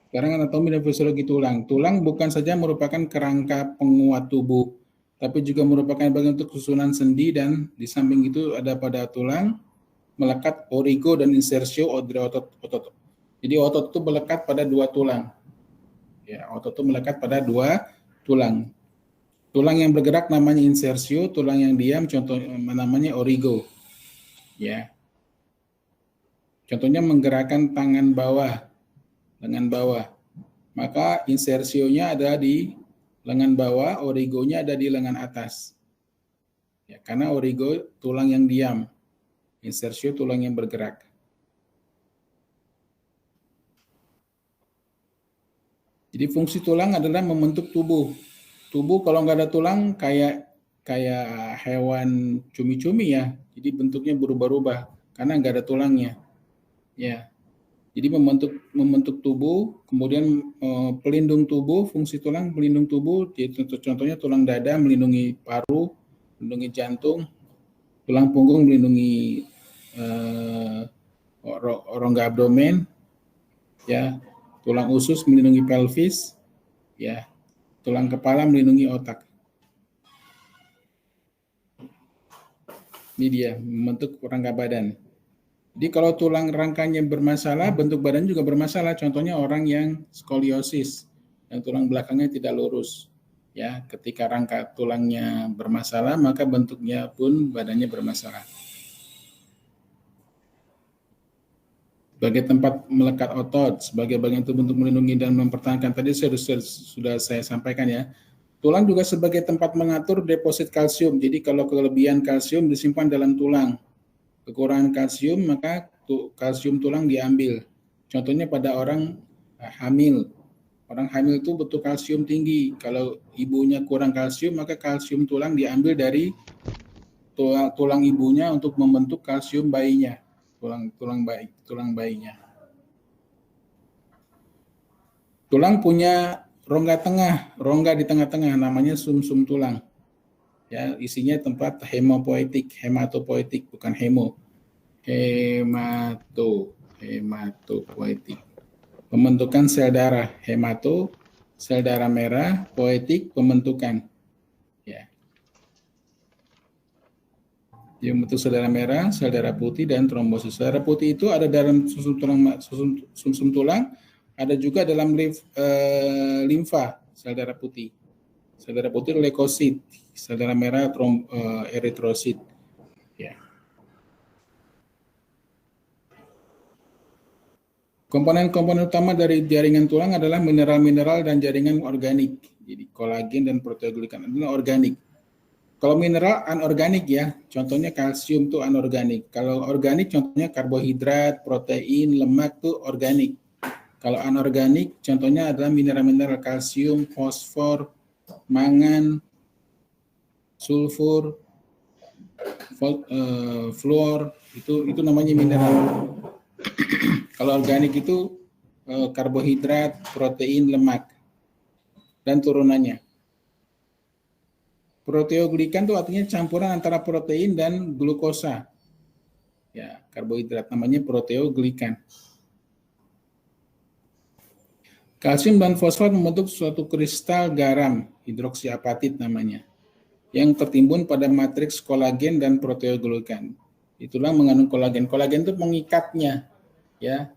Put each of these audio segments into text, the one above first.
Sekarang anatomi dan fisiologi tulang. Tulang bukan saja merupakan kerangka penguat tubuh, tapi juga merupakan bagian untuk susunan sendi, dan di samping itu ada pada tulang melekat origo dan insersio dari otot. Jadi otot itu melekat pada dua tulang. Ya, otot itu melekat pada dua tulang. Tulang yang bergerak namanya insersio, tulang yang diam contoh namanya origo. Ya. Contohnya menggerakkan tangan bawah, lengan bawah. Maka insersionya ada di lengan bawah, origonya ada di lengan atas. Ya, karena origo tulang yang diam, insersio tulang yang bergerak. Jadi fungsi tulang adalah membentuk tubuh. Tubuh kalau nggak ada tulang kayak hewan cumi-cumi ya. Jadi bentuknya berubah-ubah karena nggak ada tulangnya. Ya. Jadi membentuk tubuh, kemudian pelindung tubuh, fungsi tulang pelindung tubuh, contohnya tulang dada melindungi paru, melindungi jantung, tulang punggung melindungi rongga abdomen, ya, tulang usus melindungi pelvis, ya, tulang kepala melindungi otak. Ini dia membentuk rangka badan. Jadi kalau tulang rangkanya bermasalah, bentuk badan juga bermasalah. Contohnya orang yang skoliosis, yang tulang belakangnya tidak lurus. Ya, ketika rangka tulangnya bermasalah, maka bentuknya pun badannya bermasalah. Sebagai tempat melekat otot, sebagai bagian tubuh untuk melindungi dan mempertahankan, tadi sudah saya sampaikan ya. Tulang juga sebagai tempat mengatur deposit kalsium. Jadi kalau kelebihan kalsium disimpan dalam tulang, kekurangan kalsium maka kalsium tulang diambil. Contohnya pada orang hamil. Orang hamil itu butuh kalsium tinggi. Kalau ibunya kurang kalsium, maka kalsium tulang diambil dari tulang ibunya untuk membentuk kalsium bayinya. Tulang bayinya. Tulang punya rongga tengah, rongga di tengah-tengah namanya sumsum tulang. Ya, isinya tempat hematopoietik, bukan hematopoietik. Pembentukan sel darah, sel darah merah, poietik, pembentukan. Ya. Yang bentuk sel darah merah, sel darah putih, dan trombosis. Sel darah putih itu ada dalam sumsum tulang, ada juga dalam limfa, sel darah putih. Sel darah putih leukosit, sel darah merah eritrosit. Ya. Komponen-komponen utama dari jaringan tulang adalah mineral-mineral dan jaringan organik. Jadi kolagen dan proteoglikan adalah organik. Kalau mineral anorganik ya, contohnya kalsium itu anorganik. Kalau organik contohnya karbohidrat, protein, lemak itu organik. Kalau anorganik contohnya adalah mineral-mineral kalsium, fosfor, mangan, sulfur, fluor, itu namanya mineral. Kalau organik itu karbohidrat, protein, lemak, dan turunannya. Proteoglikan itu artinya campuran antara protein dan glukosa. Ya, karbohidrat namanya proteoglikan. Kalsium dan fosfor membentuk suatu kristal garam, hidroksiapatit namanya, yang tertimbun pada matriks kolagen dan proteoglikan. Itulah mengandung kolagen. Kolagen itu mengikatnya, ya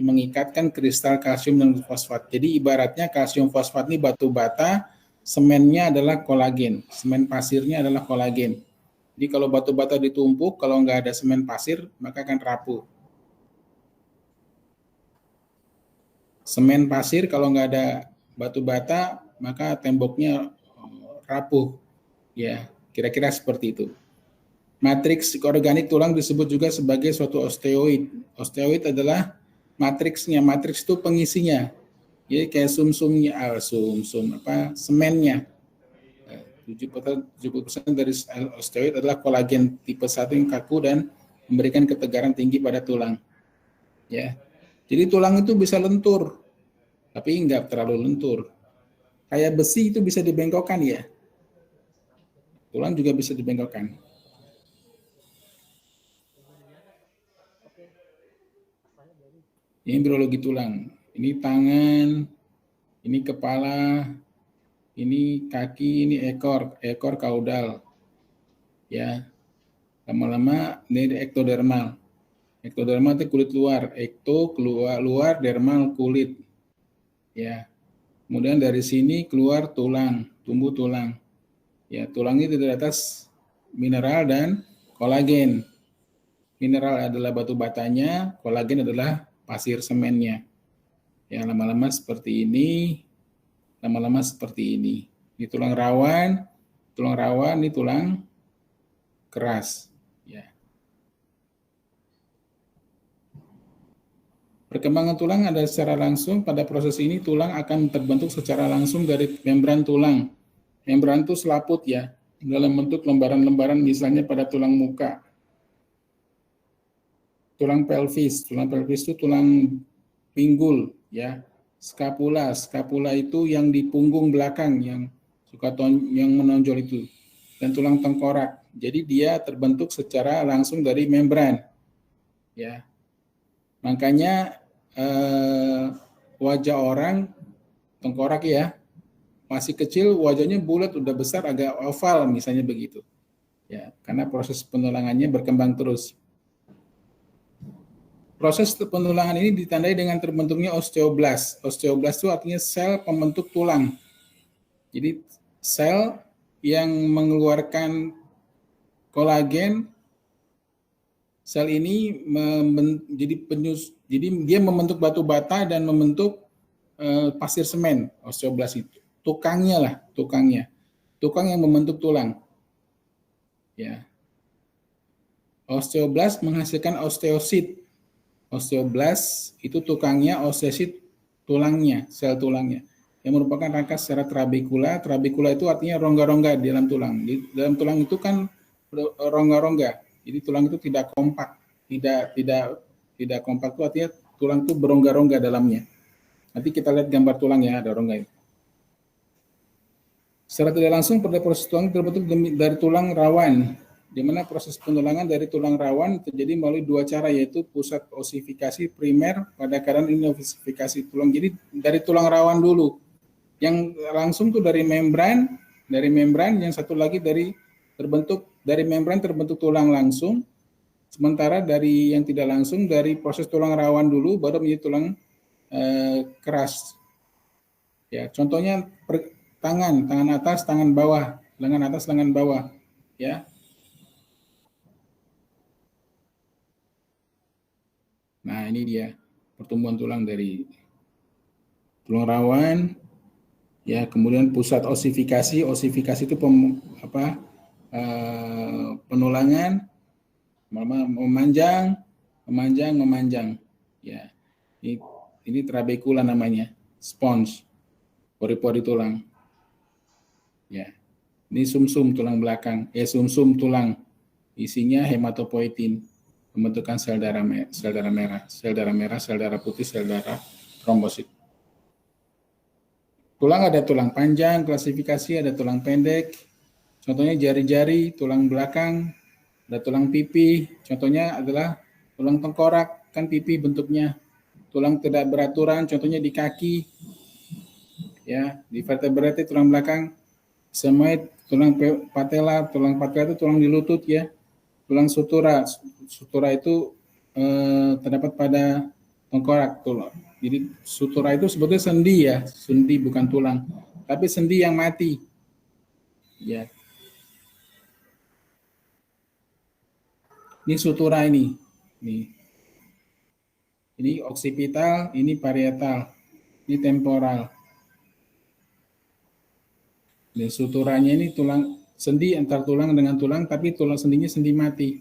mengikatkan kristal kalsium dan fosfat. Jadi ibaratnya kalsium fosfat ini batu bata, semennya adalah kolagen, semen pasirnya adalah kolagen. Jadi kalau batu bata ditumpuk, kalau nggak ada semen pasir, maka akan rapuh. Semen pasir kalau nggak ada batu bata, maka temboknya rapuh. Ya, kira-kira seperti itu. Matriks organik tulang disebut juga sebagai suatu osteoid. Osteoid adalah matriksnya. Matriks itu pengisinya. Jadi kayak semennya. 70% dari osteoid adalah kolagen tipe 1 yang kaku dan memberikan ketegaran tinggi pada tulang. Ya. Jadi tulang itu bisa lentur, tapi enggak terlalu lentur. Kayak besi itu bisa dibengkokkan ya. Tulang juga bisa dibengkokkan. Ini biologi tulang. Ini tangan, ini kepala, ini kaki, ini ekor kaudal. Ya, lama-lama ini ektodermal. Ektodermal itu kulit luar, luar, dermal kulit. Ya, kemudian dari sini keluar tulang, tumbuh tulang. Ya, tulang itu di atas mineral dan kolagen. Mineral adalah batu batanya, kolagen adalah pasir semennya. Ya, lama-lama seperti ini, lama-lama seperti ini. Ini tulang rawan, ini tulang keras. Ya. Perkembangan tulang ada secara langsung. Pada proses ini tulang akan terbentuk secara langsung dari membran tulang. Membran itu selaput ya, dalam bentuk lembaran-lembaran, misalnya pada tulang muka. Tulang pelvis itu tulang pinggul ya. Skapula itu yang di punggung belakang yang yang menonjol itu, dan tulang tengkorak. Jadi dia terbentuk secara langsung dari membran ya. Makanya wajah orang tengkorak ya, masih kecil wajahnya bulat, udah besar agak oval misalnya begitu ya, karena proses penulangannya berkembang terus. Proses penulangan ini ditandai dengan terbentuknya osteoblast. Osteoblast itu artinya sel pembentuk tulang. Jadi sel yang mengeluarkan kolagen, sel ini jadi dia membentuk batu bata dan membentuk pasir semen. Osteoblast itu tukangnya. Tukang yang membentuk tulang. Ya. Osteoblast menghasilkan osteosit. Osteoblast itu tukangnya, osteosit tulangnya, sel tulangnya, yang merupakan rangka secara trabekula. Trabekula itu artinya rongga-rongga di dalam tulang. Di dalam tulang itu kan rongga-rongga. Jadi tulang itu tidak kompak, tidak kompak itu artinya tulang itu berongga-rongga dalamnya. Nanti kita lihat gambar tulang ya, ada rongga itu. Secara tidak langsung pada proses tulang terbentuk dari tulang rawan, di mana proses penulangan dari tulang rawan terjadi melalui dua cara, yaitu pusat osifikasi primer pada keadaan ini osifikasi tulang. Jadi dari tulang rawan dulu, yang langsung tuh dari membran, yang satu lagi dari membran terbentuk tulang langsung, sementara dari yang tidak langsung dari proses tulang rawan dulu baru menjadi tulang keras. Ya, contohnya tangan atas, tangan bawah, lengan atas, lengan bawah, ya. Nah, ini dia pertumbuhan tulang dari tulang rawan, ya, kemudian pusat osifikasi itu penulangan, memanjang, ya. Ini trabekula namanya, spons, pori-pori tulang, ya. Ini sumsum tulang belakang, sumsum tulang, isinya hematopoietin, pembentukan sel darah merah, sel darah putih, sel darah trombosit. Tulang ada tulang panjang, klasifikasi ada tulang pendek, contohnya jari-jari, tulang belakang, ada tulang pipi, contohnya adalah tulang tengkorak, kan pipi bentuknya. Tulang tidak beraturan, contohnya di kaki, ya, di vertebrate tulang belakang, semoid, tulang patella itu tulang di lutut ya. Tulang sutura itu terdapat pada tengkorak tulang. Jadi sutura itu sebetulnya sendi bukan tulang, tapi sendi yang mati. Ya. Ini sutura ini. Ini oksipital, ini parietal, ini temporal. Dan suturanya ini tulang sendi antar tulang dengan tulang, tapi tulang sendinya sendi mati.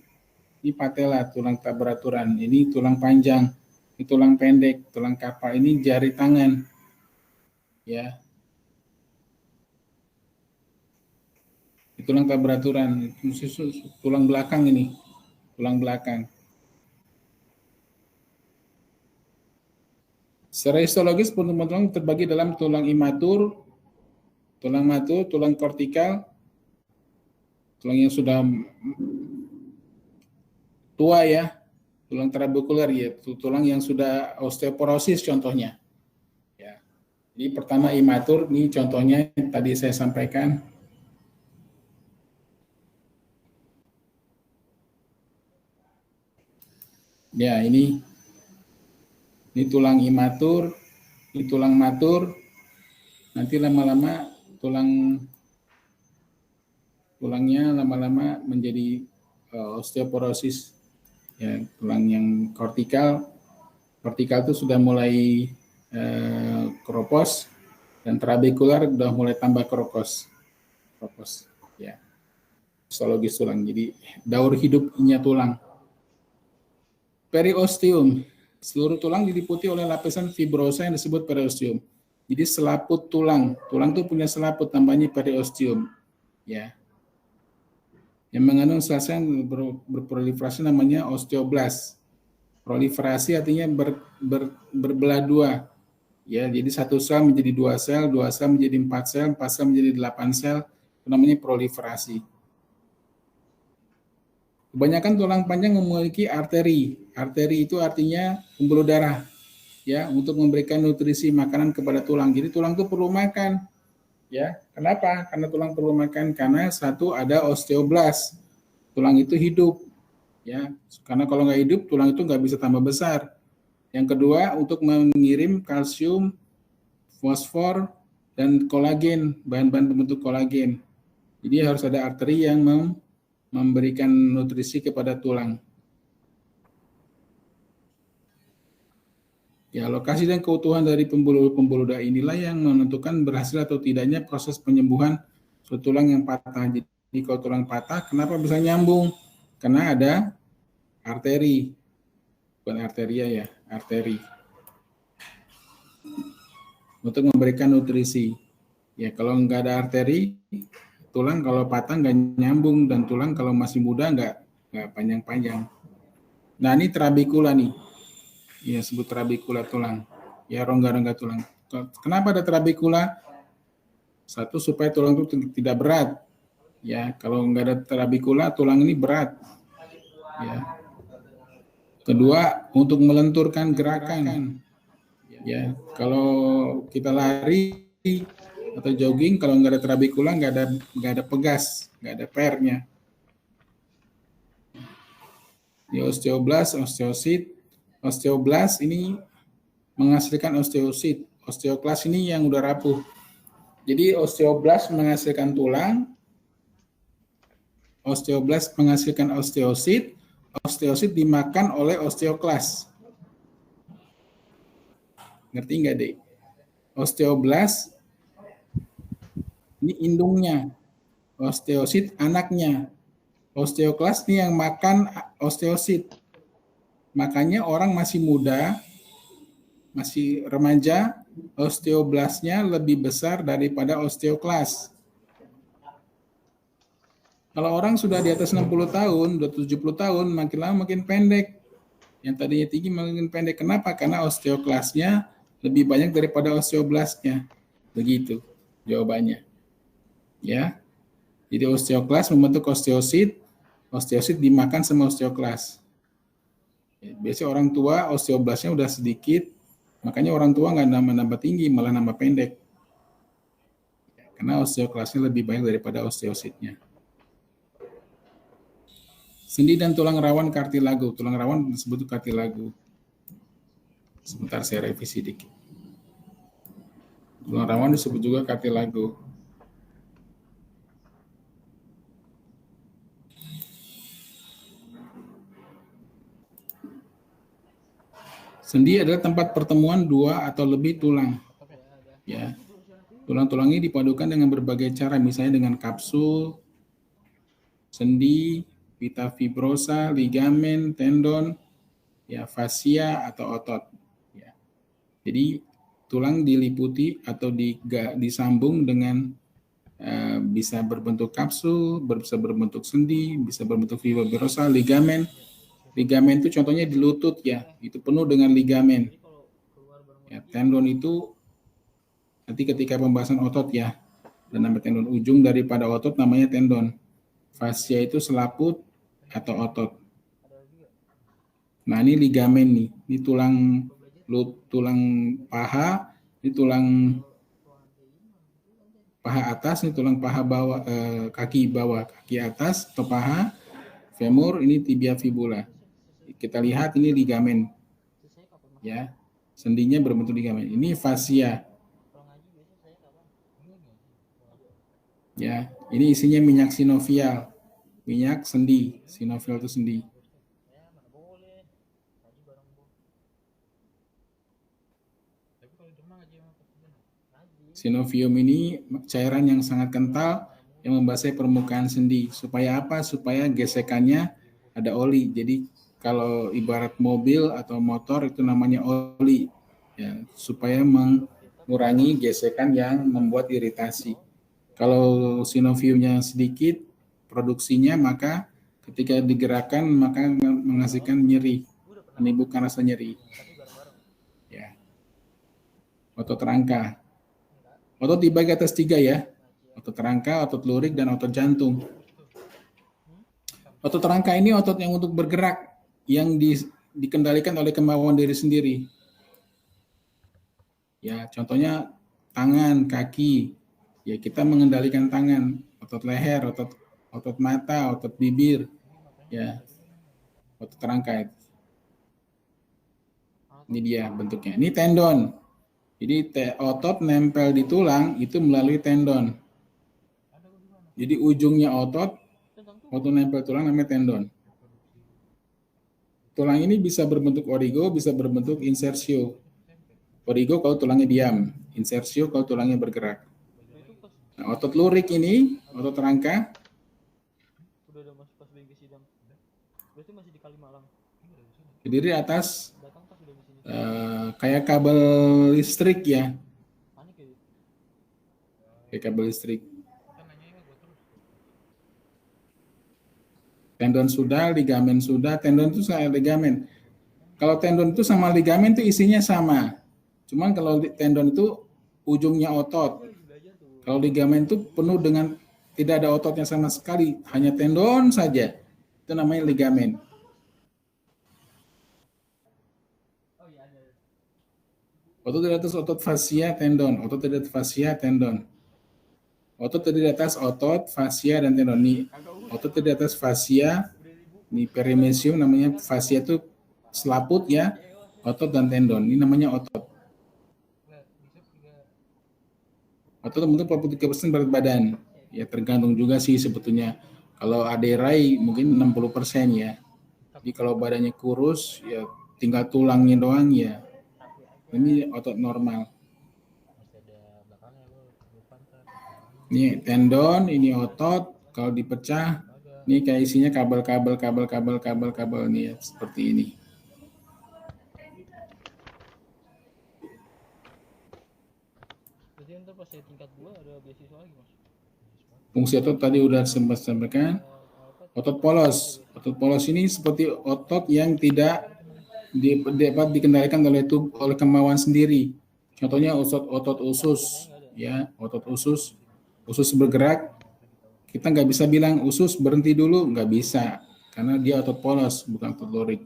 Ini patella, tulang tak beraturan. Ini tulang panjang, ini tulang pendek, tulang kapal. Ini jari tangan, ya. Ini tulang tak beraturan. Tulang belakang ini, tulang belakang. Secara histologis, tulang terbagi dalam tulang imatur, tulang matur, tulang kortikal, tulang yang sudah tua ya, tulang trabekular ya, tulang yang sudah osteoporosis contohnya. Jadi pertama imatur, ini contohnya tadi saya sampaikan. Ya, ini tulang imatur, ini tulang matur, nanti lama-lama tulangnya lama-lama menjadi osteoporosis. Ya, tulang yang kortikal itu sudah mulai keropos, dan trabekular sudah mulai tambah keropos. Ya, histologis tulang. Jadi daur hidupnya tulang. Periosteum, seluruh tulang diliputi oleh lapisan fibrosa yang disebut periosteum. Jadi selaput tulang itu punya selaput, namanya periosteum. Ya, yang mengandung sel-sel yang berproliferasi namanya osteoblast. Proliferasi artinya berbelah dua. Ya, jadi satu sel menjadi dua sel menjadi 4 sel menjadi 8 sel, itu namanya proliferasi. Kebanyakan tulang panjang memiliki arteri. Arteri itu artinya pembuluh darah, ya, untuk memberikan nutrisi makanan kepada tulang. Jadi tulang itu perlu makan, ya. Kenapa? Karena tulang perlu makan, karena satu ada osteoblast. Tulang itu hidup, ya. Karena kalau nggak hidup, tulang itu nggak bisa tambah besar. Yang kedua, untuk mengirim kalsium, fosfor, dan kolagen, bahan-bahan pembentuk kolagen. Jadi harus ada arteri yang memberikan nutrisi kepada tulang. Ya, lokasi dan keutuhan dari pembuluh darah inilah yang menentukan berhasil atau tidaknya proses penyembuhan suatu tulang yang patah. Jadi kalau tulang patah, kenapa bisa nyambung? Karena ada arteri, bukan arteria ya, arteri, untuk memberikan nutrisi. Ya, kalau nggak ada arteri, tulang kalau patah nggak nyambung, dan tulang kalau masih muda nggak panjang-panjang. Nah, ini trabekula nih, ya, sebut trabekula tulang, ya, rongga-rongga tulang. Kenapa ada trabekula? Satu, supaya tulang itu tidak berat. Ya, kalau nggak ada trabekula, tulang ini berat. Ya. Kedua, untuk melenturkan gerakan. Ya, kalau kita lari atau jogging, kalau nggak ada trabekula, nggak ada pegas, nggak ada pernya. Di osteoblast, osteosit. Osteoblast ini menghasilkan osteosit. Osteoklas ini yang udah rapuh. Jadi osteoblast menghasilkan tulang, osteoblast menghasilkan osteosit, osteosit dimakan oleh osteoklas. Ngerti nggak, Dek? Osteoblast ini indungnya, osteosit anaknya. Osteoklas ini yang makan osteosit. Makanya orang masih muda, masih remaja, osteoblastnya lebih besar daripada osteoklas. Kalau orang sudah di atas 60 tahun, udah 70 tahun, makin lama makin pendek. Yang tadinya tinggi makin pendek. Kenapa? Karena osteoklasnya lebih banyak daripada osteoblastnya. Begitu jawabannya. Ya. Jadi osteoklas membentuk osteosit, osteosit dimakan sama osteoklas. Biasanya orang tua osteoblastnya udah sedikit, makanya orang tua nggak nambah tinggi, malah nambah pendek. Karena osteoklasnya lebih banyak daripada osteositnya. Sendi dan tulang rawan kartilago. Tulang rawan disebut kartilago. Sebentar saya revisi dikit. Tulang rawan disebut juga kartilago. Sendi adalah tempat pertemuan dua atau lebih tulang. Ya. Tulang-tulang ini dipadukan dengan berbagai cara, misalnya dengan kapsul, sendi, pita fibrosa, ligamen, tendon, ya, fascia atau otot. Ya. Jadi tulang diliputi atau disambung dengan bisa berbentuk kapsul, bisa berbentuk sendi, bisa berbentuk fibrosa, ligamen. Ligamen itu contohnya di lutut, ya, itu penuh dengan ligamen. Ya, tendon itu nanti ketika pembahasan otot, ya, dan nama tendon ujung daripada otot namanya tendon. Fascia itu selaput atau otot. Nah, ini ligamen nih, ini tulang paha Ini tulang paha atas, ini tulang paha bawah, kaki bawah, kaki atas atau paha, femur, ini tibia fibula. Kita lihat ini ligamen, ya, sendinya berbentuk ligamen. Ini fascia, ya, ini isinya minyak sinovial, minyak sendi, sinovial itu sendi. Sinovium ini cairan yang sangat kental yang membasahi permukaan sendi. Supaya apa? Supaya gesekannya ada oli. Jadi kalau ibarat mobil atau motor itu namanya oli, ya, supaya mengurangi gesekan yang membuat iritasi. Kalau sinoviumnya sedikit produksinya, maka ketika digerakkan maka menghasilkan nyeri, menimbulkan rasa nyeri. Ya. Otot rangka. Otot dibagi atas 3 ya. Otot rangka, otot lurik, dan otot jantung. Otot rangka ini otot yang untuk bergerak, yang dikendalikan oleh kemauan diri sendiri. Ya, contohnya tangan, kaki. Ya, kita mengendalikan tangan, otot leher, otot mata, otot bibir. Ya. Otot rangka. Ini dia bentuknya. Ini tendon. Jadi otot nempel di tulang itu melalui tendon. Jadi ujungnya otot nempel tulang namanya tendon. Tulang ini bisa berbentuk origo, bisa berbentuk insersio. Origo kalau tulangnya diam, insersio kalau tulangnya bergerak. Nah, otot lurik ini, otot rangka, terdiri atas kayak kabel listrik ya. Kayak kabel listrik. Tendon sudah, ligamen sudah, tendon itu sama ligamen. Kalau tendon itu sama ligamen itu isinya sama. Cuman kalau tendon itu ujungnya otot. Kalau ligamen itu penuh dengan tidak ada ototnya sama sekali, hanya tendon saja. Itu namanya ligamen. Otot di atas otot fascia tendon, otot di atas fascia tendon. Otot terdiri atas otot, fascia, dan tendon. Nih, otot terdiri atas fascia, nih perimesium namanya, fascia itu selaput ya, otot dan tendon. Ini namanya otot. Otot terbentuk 43% berat badan. Ya tergantung juga sih sebetulnya. Kalau aderai mungkin 60% ya. Jadi kalau badannya kurus ya tinggal tulangnya doang ya. Ini otot normal. Ini tendon, ini otot. Kalau dipecah, ini kayak isinya kabel nih ya, seperti ini. Fungsi otot tadi udah sempat sampaikan. Otot polos. Otot polos ini seperti otot yang tidak dapat dikendalikan oleh kemauan sendiri. Contohnya otot usus, ya, otot usus bergerak, kita nggak bisa bilang usus berhenti dulu, nggak bisa, karena dia otot polos, bukan otot lurik.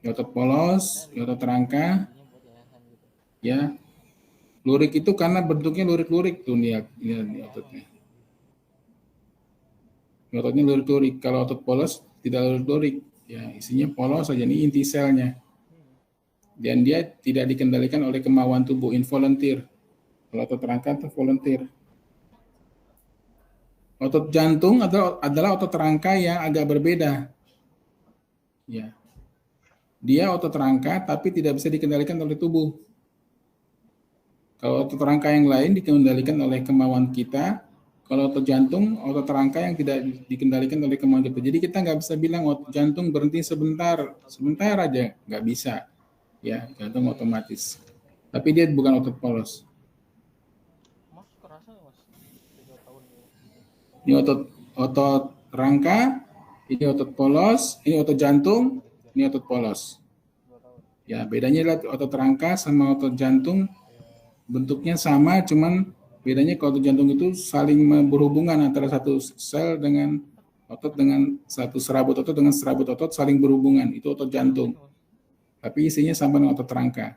Ya, otot polos, ya, otot rangka, ya, lurik itu karena bentuknya lurik-lurik tuh nih ototnya. Ototnya lurik-lurik. Kalau otot polos tidak lurik-lurik, ya isinya polos saja, ini inti selnya. Dan dia tidak dikendalikan oleh kemauan tubuh, involunteer. Kalau otot rangka itu volunteer. Otot jantung adalah otot rangka yang agak berbeda. Ya. Dia otot rangka tapi tidak bisa dikendalikan oleh tubuh. Kalau otot rangka yang lain dikendalikan oleh kemauan kita. Kalau otot jantung, otot rangka yang tidak dikendalikan oleh kemauan kita. Jadi kita nggak bisa bilang otot jantung berhenti sebentar aja, nggak bisa. Ya, jantung otomatis. Tapi dia bukan otot polos. Ini otot rangka, ini otot polos, ini otot jantung, ini otot polos. Ya, bedanya adalah otot rangka sama otot jantung bentuknya sama, cuman bedanya kalau otot jantung itu saling berhubungan antara satu sel dengan otot dengan satu serabut otot saling berhubungan, itu otot jantung. Tapi isinya sama dengan otot rangka.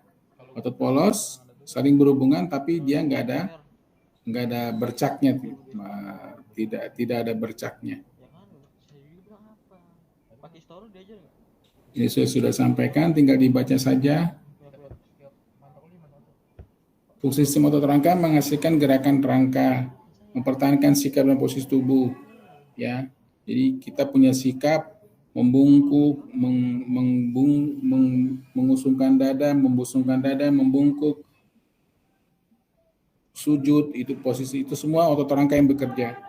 Otot polos saling berhubungan tapi dia nggak ada bercaknya, tidak ada bercaknya. Ini saya sudah sampaikan, tinggal dibaca saja. Fungsi sistem otot rangka menghasilkan gerakan rangka, mempertahankan sikap dan posisi tubuh. Ya, jadi kita punya sikap membungkuk, mengusungkan dada, membusungkan dada, membungkuk, sujud, itu posisi itu semua otot rangka yang bekerja.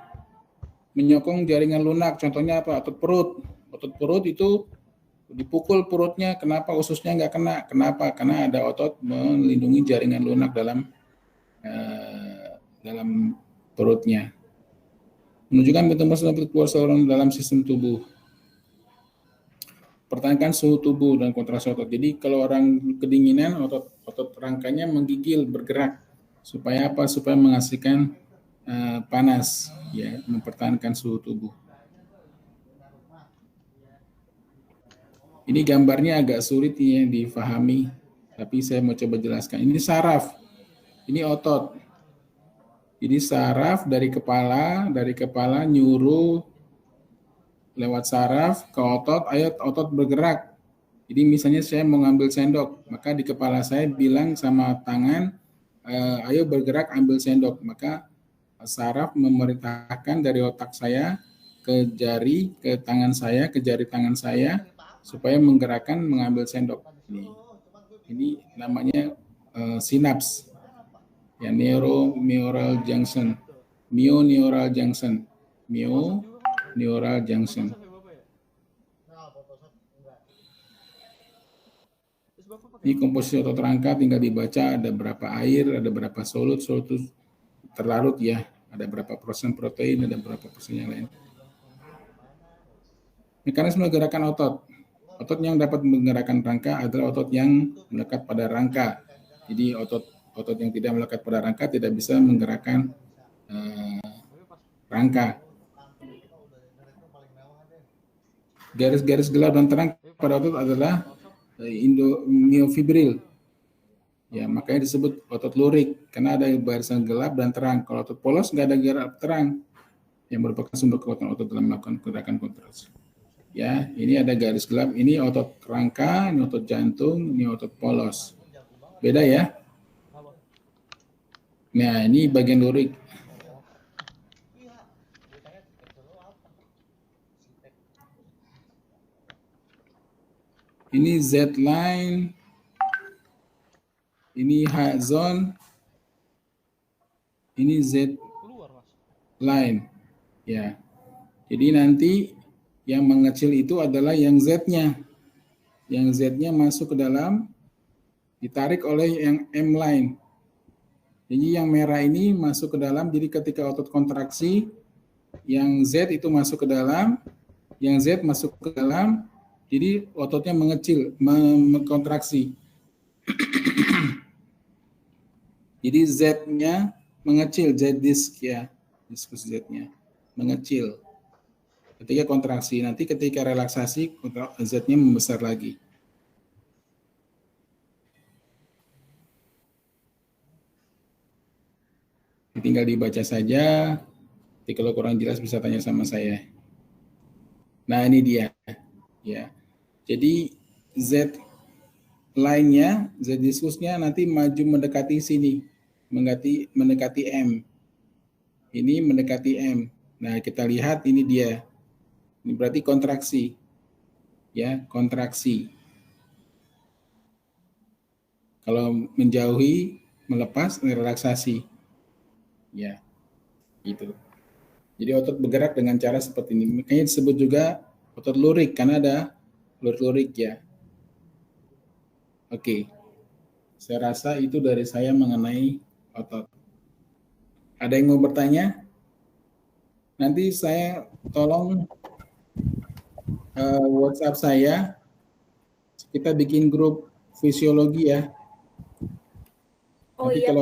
Menyokong jaringan lunak, contohnya apa? Otot perut. Otot perut itu dipukul perutnya, kenapa ususnya nggak kena? Kenapa? Karena ada otot melindungi jaringan lunak dalam perutnya. Menunjukkan pintu masuk dan keluar saluran dalam sistem tubuh. Pertahankan suhu tubuh dan kontraksi otot. Jadi kalau orang kedinginan, otot rangkanya menggigil, bergerak. Supaya apa? Supaya menghasilkan panas, ya, mempertahankan suhu tubuh. Ini gambarnya agak sulit ya difahami, tapi saya mau coba jelaskan. Ini saraf, ini otot. Jadi saraf dari kepala nyuruh lewat saraf ke otot, ayo otot bergerak. Jadi misalnya saya mau ngambil sendok, maka di kepala saya bilang sama tangan, ayo bergerak ambil sendok. Maka saraf memerintahkan dari otak saya ke jari, ke tangan saya, ke jari tangan saya, supaya menggerakkan mengambil sendok. Ini namanya sinaps, ya, neural junction, myo-neural junction, myo-neural junction. Ini komposisi otot rangka, tinggal dibaca ada berapa air, ada berapa solut terlarut ya, ada berapa persen protein, ada berapa persen yang lain. Mekanisme gerakan otot. Otot yang dapat menggerakkan rangka adalah otot yang melekat pada rangka. Jadi otot yang tidak melekat pada rangka tidak bisa menggerakkan rangka. Garis-garis gelap dan terang pada otot adalah myofibril. Ya, makanya disebut otot lurik karena ada barisan gelap dan terang. Kalau otot polos nggak ada gelap terang, yang merupakan sumber kekuatan otot dalam melakukan gerakan kontraksi. Ya, ini ada garis gelap, ini otot rangka, ini otot jantung, ini otot polos. Beda ya. Nah, ini bagian lurik. Ini Z line, ini H zone, ini Z line. Ya. Jadi nanti yang mengecil itu adalah yang Z-nya. Yang Z-nya masuk ke dalam, ditarik oleh yang M line. Jadi yang merah ini masuk ke dalam, jadi ketika otot kontraksi, yang Z itu masuk ke dalam, yang Z masuk ke dalam, jadi ototnya mengecil, mengkontraksi. Jadi Z-nya mengecil, Z disk ya, diskus Z-nya mengecil. Ketika kontraksi, nanti ketika relaksasi, Z-nya membesar lagi. Tinggal dibaca saja. Jadi kalau kurang jelas bisa tanya sama saya. Nah, ini dia. Ya. Jadi Z line-nya, Z diskusnya nanti maju mendekati sini, mendekati M. Ini mendekati M. Nah, kita lihat ini dia. Ini berarti kontraksi. Ya, kontraksi. Kalau menjauhi, melepas, relaksasi. Ya, gitu. Jadi otot bergerak dengan cara seperti ini. Makanya disebut juga otot lurik, karena ada lurik ya. Oke. Saya rasa itu dari saya mengenai otot. Ada yang mau bertanya? Nanti saya tolong WhatsApp saya. Kita bikin grup fisiologi ya. Oh nanti iya,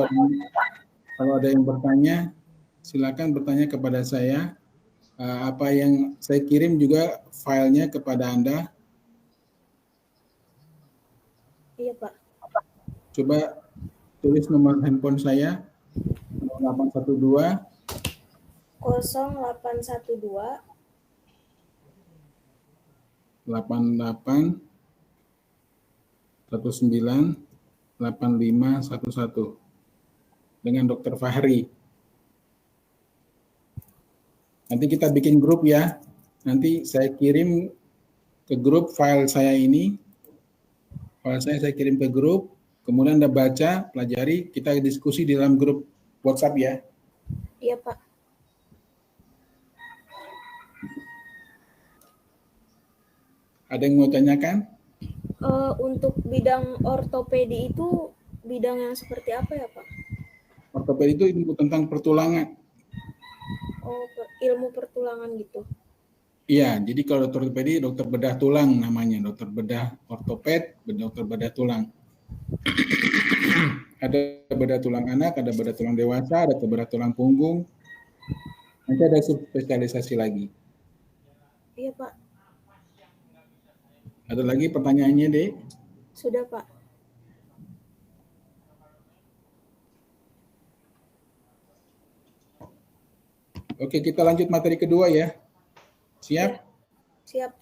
kalau ada yang bertanya, silakan bertanya kepada saya. Apa yang saya kirim juga filenya kepada Anda. Iya, Pak. Coba tulis nomor handphone saya 0812 0812 88 19 8511 dengan Dr. Fahri. Nanti kita bikin grup ya. Nanti saya kirim ke grup file saya ini. File saya kirim ke grup. Kemudian Anda baca, pelajari, kita diskusi di dalam grup WhatsApp ya. Iya, Pak. Ada yang mau tanyakan? Untuk bidang ortopedi itu bidang yang seperti apa ya, Pak? Ortopedi itu ilmu tentang pertulangan. Oh, ilmu pertulangan gitu. Iya, jadi kalau dokter ortopedi dokter bedah tulang namanya, dokter bedah ortoped, dokter bedah tulang. Ada bedah tulang anak, ada bedah tulang dewasa, ada bedah tulang punggung. Nanti ada subspesialisasi lagi. Iya, Pak. Ada lagi pertanyaannya, Dek? Sudah, Pak. Oke, kita lanjut materi kedua ya. Siap? Ya, siap.